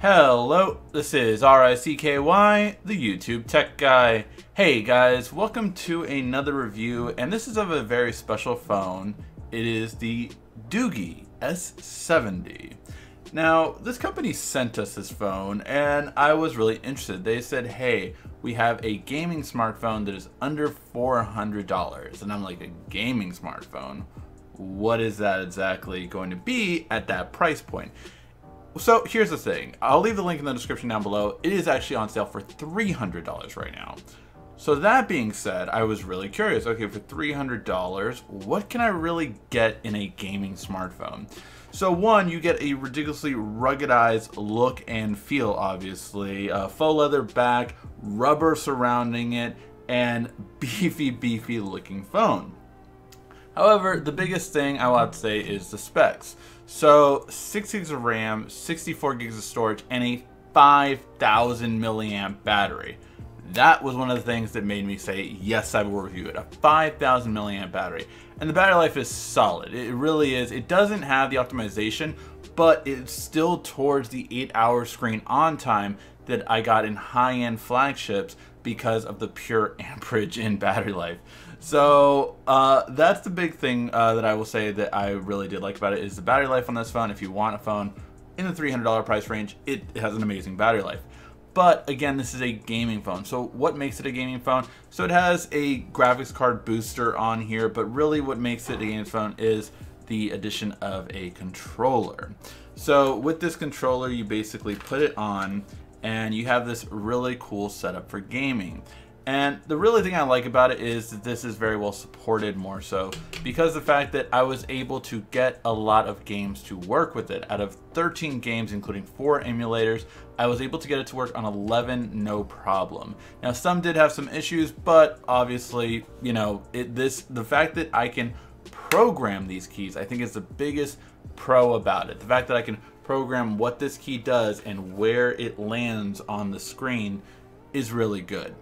Hello, this is RICKY, the YouTube Tech Guy. Hey guys, welcome to another review, and this is of a very special phone. It is the Doogee S70. Now, this company sent us this phone, and I was really interested. They said, hey, we have a gaming smartphone that is under $400. And I'm like, a gaming smartphone? What is that exactly going to be at that price point? So here's the thing. I'll leave the link in the description down below. It is actually on sale for $300 right now. So that being said, I was really curious. Okay, for $300, what can I really get in a gaming smartphone? So one, you get a ridiculously ruggedized look and feel, obviously. Faux leather back, rubber surrounding it, and beefy looking phone. However, the biggest thing I want to say is the specs. So 6 gigs of RAM, 64 gigs of storage, and a 5,000 milliamp battery. That was one of the things that made me say, yes, I will review it. A 5,000 milliamp battery. And the battery life is solid. It really is. It doesn't have the optimization, but it's still towards the 8-hour screen on time that I got in high-end flagships because of the pure amperage in battery life. So that's the big thing that I will say that I really did like about it is the battery life on this phone. If you want a phone in the $300 price range, it has an amazing battery life. But again, this is a gaming phone. So what makes it a gaming phone? So it has a graphics card booster on here, but really what makes it a gaming phone is the addition of a controller. So with this controller, you basically put it on and you have this really cool setup for gaming. And the really thing I like about it is that this is very well supported more so because the fact that I was able to get a lot of games to work with it. Out of 13 games, including 4 emulators, I was able to get it to work on 11 no problem. Now some did have some issues, but obviously, you know, the fact that I can program these keys, I think is the biggest pro about it. The fact that I can program what this key does and where it lands on the screen is really good.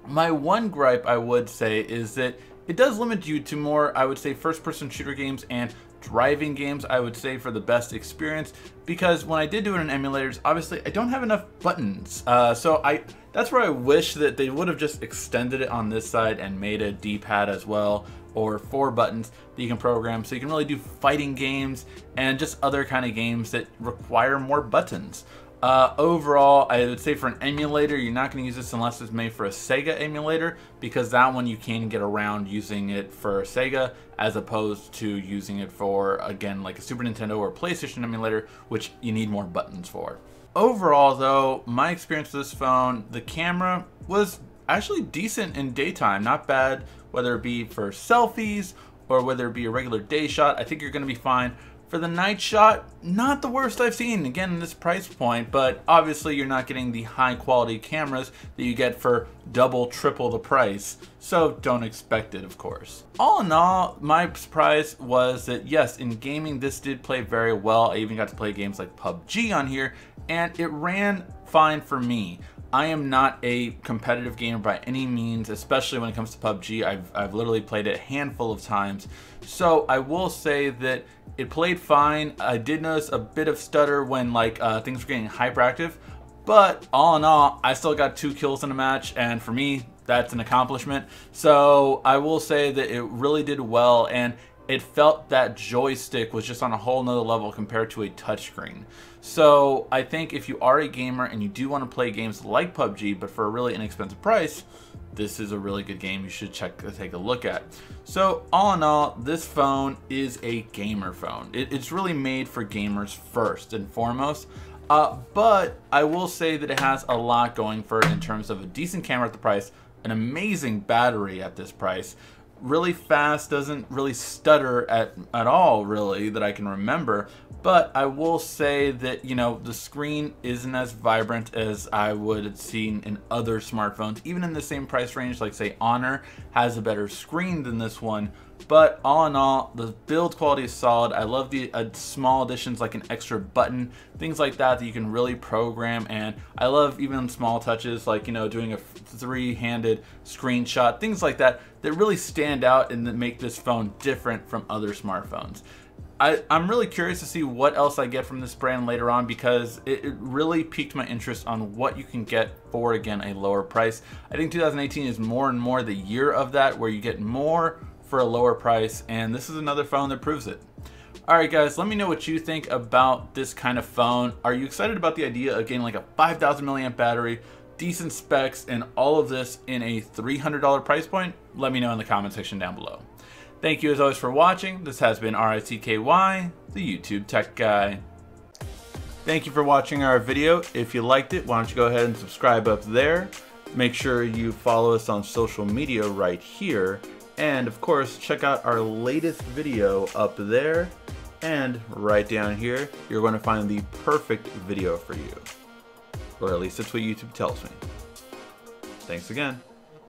My one gripe I would say is that it does limit you to more, I would say, first-person shooter games and driving games, I would say, for the best experience, because when I did do it in emulators, obviously I don't have enough buttons. That's where I wish that they would have just extended it on this side and made a D-pad as well, or 4 buttons that you can program, so you can really do fighting games and just other kind of games that require more buttons. Overall, I would say for an emulator, you're not going to use this unless it's made for a Sega emulator, because that one you can get around using it for Sega as opposed to using it for, again, like a Super Nintendo or PlayStation emulator, which you need more buttons for. Overall, though, my experience with this phone, the camera was actually decent in daytime, not bad, whether it be for selfies or whether it be a regular day shot. I think you're going to be fine. For the night shot, not the worst I've seen, again, in this price point, but obviously you're not getting the high quality cameras that you get for double, triple the price, so don't expect it, of course. All in all, my surprise was that yes, in gaming this did play very well. I even got to play games like PUBG on here, and it ran fine for me. I am not a competitive gamer by any means, especially when it comes to PUBG. I've literally played it a handful of times. So I will say that it played fine. I did notice a bit of stutter when things were getting hyperactive, but all in all, I still got 2 kills in a match, and for me, that's an accomplishment. So I will say that it really did well, and it felt that joystick was just on a whole nother level compared to a touchscreen. So I think if you are a gamer and you do want to play games like PUBG, but for a really inexpensive price, this is a really good game you should take a look at. So all in all, this phone is a gamer phone. It's really made for gamers first and foremost. But I will say that it has a lot going for it in terms of a decent camera at the price, an amazing battery at this price, really fast, doesn't really stutter at all really that I can remember. But I will say that, you know, the screen isn't as vibrant as I would have seen in other smartphones, even in the same price range. Like say Honor has a better screen than this one, but all in all, the build quality is solid. I love the small additions like an extra button, things like that that you can really program, and I love even small touches like, you know, doing a 3-handed screenshot, things like that that really stand out and that make this phone different from other smartphones. I'm really curious to see what else I get from this brand later on, because it really piqued my interest on what you can get for, again, a lower price. I think 2018 is more and more the year of that, where you get more for a lower price, and this is another phone that proves it. Alright guys, let me know what you think about this kind of phone. Are you excited about the idea of getting like a 5,000 milliamp battery, decent specs, and all of this in a $300 price point? Let me know in the comment section down below. Thank you as always for watching. This has been RICKY, the YouTube Tech Guy. Thank you for watching our video. If you liked it, why don't you go ahead and subscribe up there. Make sure you follow us on social media right here. And of course, check out our latest video up there. And right down here, you're going to find the perfect video for you. Or at least that's what YouTube tells me. Thanks again.